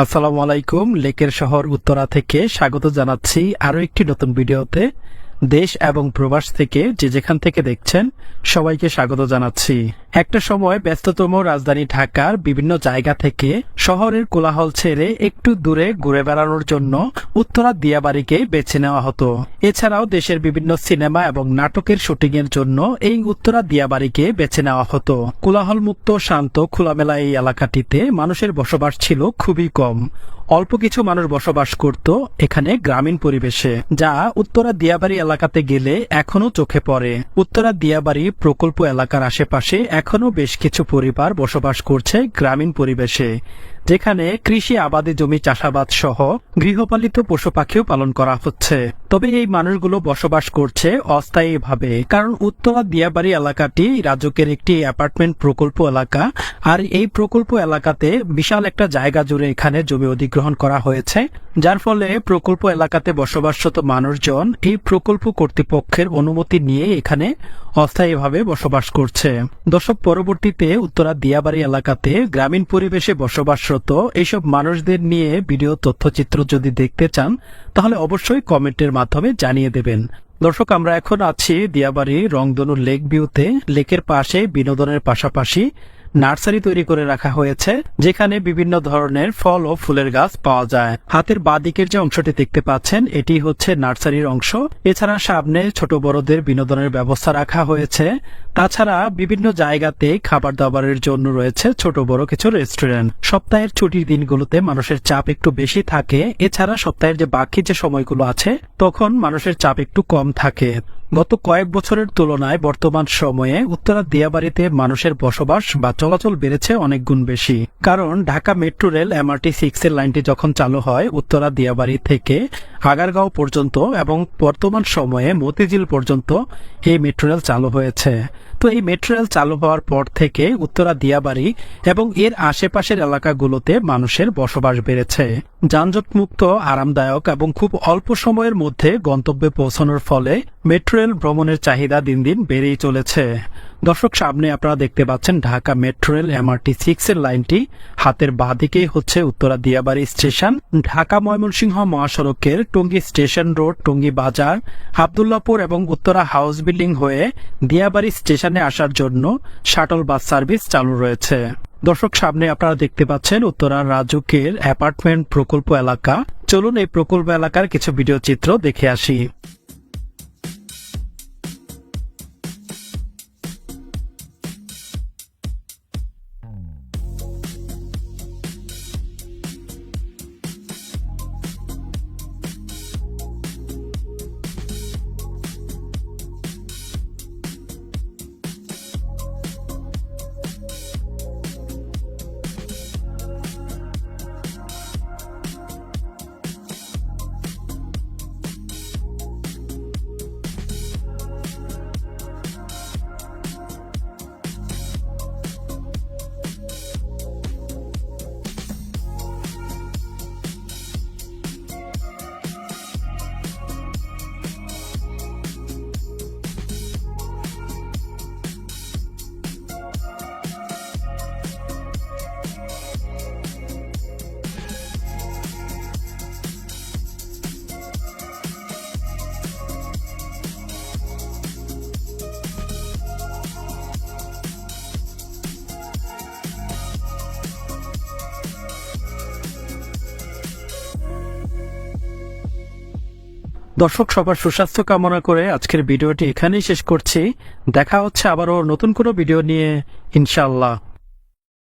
আসসালামু আলাইকুম। লেকের শহর উত্তরা থেকে স্বাগত জানাচ্ছি আরো একটি নতুন ভিডিওতে। দেশ এবং প্রবাস থেকে যে যেখান থেকে দেখছেন সবাইকে স্বাগত জানাচ্ছি। একটা সময় ব্যস্ততম রাজধানী ঢাকার বিভিন্ন জায়গা থেকে শহরের কোলাহল ছেড়ে একটু দূরে ঘুরে বেড়ানোর জন্য উত্তরা দিয়াবাড়িকে বেছে নেওয়া হতো। এছাড়াও দেশের বিভিন্ন সিনেমা এবং নাটকের শুটিংয়ের জন্য এই উত্তরা দিয়াবাড়িকে বেছে নেওয়া হতো। কোলাহল মুক্ত শান্ত খোলামেলা এই এলাকাটিতে মানুষের বসবাস ছিল খুবই কম। অল্প কিছু মানুষ বসবাস করত এখানে গ্রামীণ পরিবেশে, যা উত্তরা দিয়াবাড়ি এলাকাতে গেলে এখনো চোখে পড়ে। উত্তরা দিয়াবাড়ি প্রকল্প এলাকার আশেপাশে এখনো বেশ কিছু পরিবার বসবাস করছে গ্রামীণ পরিবেশে, যেখানে কৃষি আবাদী জমি চাষাবাদ সহ গৃহপালিত পশু পাখিও পালন করা হচ্ছে। তবে এই মানুষগুলো বসবাস করছে অস্থায়ীভাবে, কারণ উত্তরা দিয়াবাড়ি এলাকাটি রাজুকের একটি অ্যাপার্টমেন্ট প্রকল্প এলাকা। আর এই প্রকল্প এলাকাতে বিশাল একটা জায়গা জুড়ে এখানে জমি অধিগ্রহণ করা হয়েছে, যার ফলে প্রকল্প এলাকাতে বসবাসরত মানুষজন এই প্রকল্প কর্তৃপক্ষের অনুমতি নিয়ে এখানে অস্থায়ীভাবে বসবাস করছে। দশক পরবর্তীতে উত্তরা দিয়াবাড়ি এলাকাতে গ্রামীণ পরিবেশে বসবাসরত এইসব মানুষদের নিয়ে ভিডিও তথ্যচিত্র যদি দেখতে চান তাহলে অবশ্যই কমেন্টের মাধ্যমে জানিয়ে দেবেন। দর্শক, আমরা এখন আছি দিয়াবাড়ি রংধনু লেক ভিউতে। লেকের পাশে বিনোদনের পাশাপাশি নার্সারি তৈরি করে রাখা হয়েছে, যেখানে বিভিন্ন ধরনের ফল ও ফুলের গাছ পাওয়া যায়। হাতের বাঁদিকের যে অংশটি দেখতে পাচ্ছেন এটি হচ্ছে নার্সারির অংশ। এছাড়া সামনে ছোট বড়দের বিনোদনের ব্যবস্থা রাখা হয়েছে। তাছাড়া বিভিন্ন জায়গাতে খাবার দাবারের জন্য রয়েছে ছোট বড় কিছু রেস্টুরেন্ট। সপ্তাহের ছুটির দিনগুলোতে মানুষের চাপ একটু বেশি থাকে। এছাড়া সপ্তাহের যে বাকি যে সময়গুলো আছে তখন মানুষের চাপ একটু কম থাকে। গত কয়েক বছরের তুলনায় বর্তমান সময়ে উত্তরা দিয়াবাড়িতে মানুষের বসবাস বা চলাচল বেড়েছে অনেক গুণ বেশি। কারণ ঢাকা মেট্রো রেল MRT-6 এর লাইনটি যখন চালু হয় উত্তরা দিয়াবাড়ি থেকে আগারগাঁও পর্যন্ত এবং বর্তমান সময়ে মতিঝিল পর্যন্ত এই মেট্রো রেল চালু হয়েছে। তো এই মেট্রো রেল চালু হওয়ার পর থেকে উত্তরা দিয়াবাড়ি এবং এর আশেপাশের এলাকাগুলোতে মানুষের বসবাস বেড়েছে। যানজট মুক্ত, আরামদায়ক এবং খুব অল্প সময়ের মধ্যে গন্তব্যে পৌঁছানোর ফলে মেট্রো রেল ভ্রমণের চাহিদা দিন দিন বেড়েই চলেছে। দর্শক, সামনে আপনারা দেখতে পাচ্ছেন ঢাকা মেট্রো রেল MRT-6 এর লাইনটি। হাতের বাঁদিকেই হচ্ছে উত্তরা দিয়াবাড়ি স্টেশন। ঢাকা ময়মনসিংহ মহাসড়কের টঙ্গী স্টেশন রোড, টঙ্গী বাজার, আব্দুল্লাহপুর এবং উত্তরা হাউস বিল্ডিং হয়ে দিয়াবাড়ি স্টেশনে আসার জন্য শাটল বাস সার্ভিস চালু রয়েছে। দর্শক, সামনে আপনারা দেখতে পাচ্ছেন উত্তরা রাজুকের অ্যাপার্টমেন্ট প্রকল্প এলাকা। চলুন এই প্রকল্প এলাকার কিছু ভিডিও চিত্র দেখে আসি। দর্শক, সবার সুস্বাস্থ্য কামনা করে আজকের ভিডিওটি এখানেই শেষ করছি। দেখা হচ্ছে আবারও নতুন কোনো ভিডিও নিয়ে, ইনশাআল্লাহ।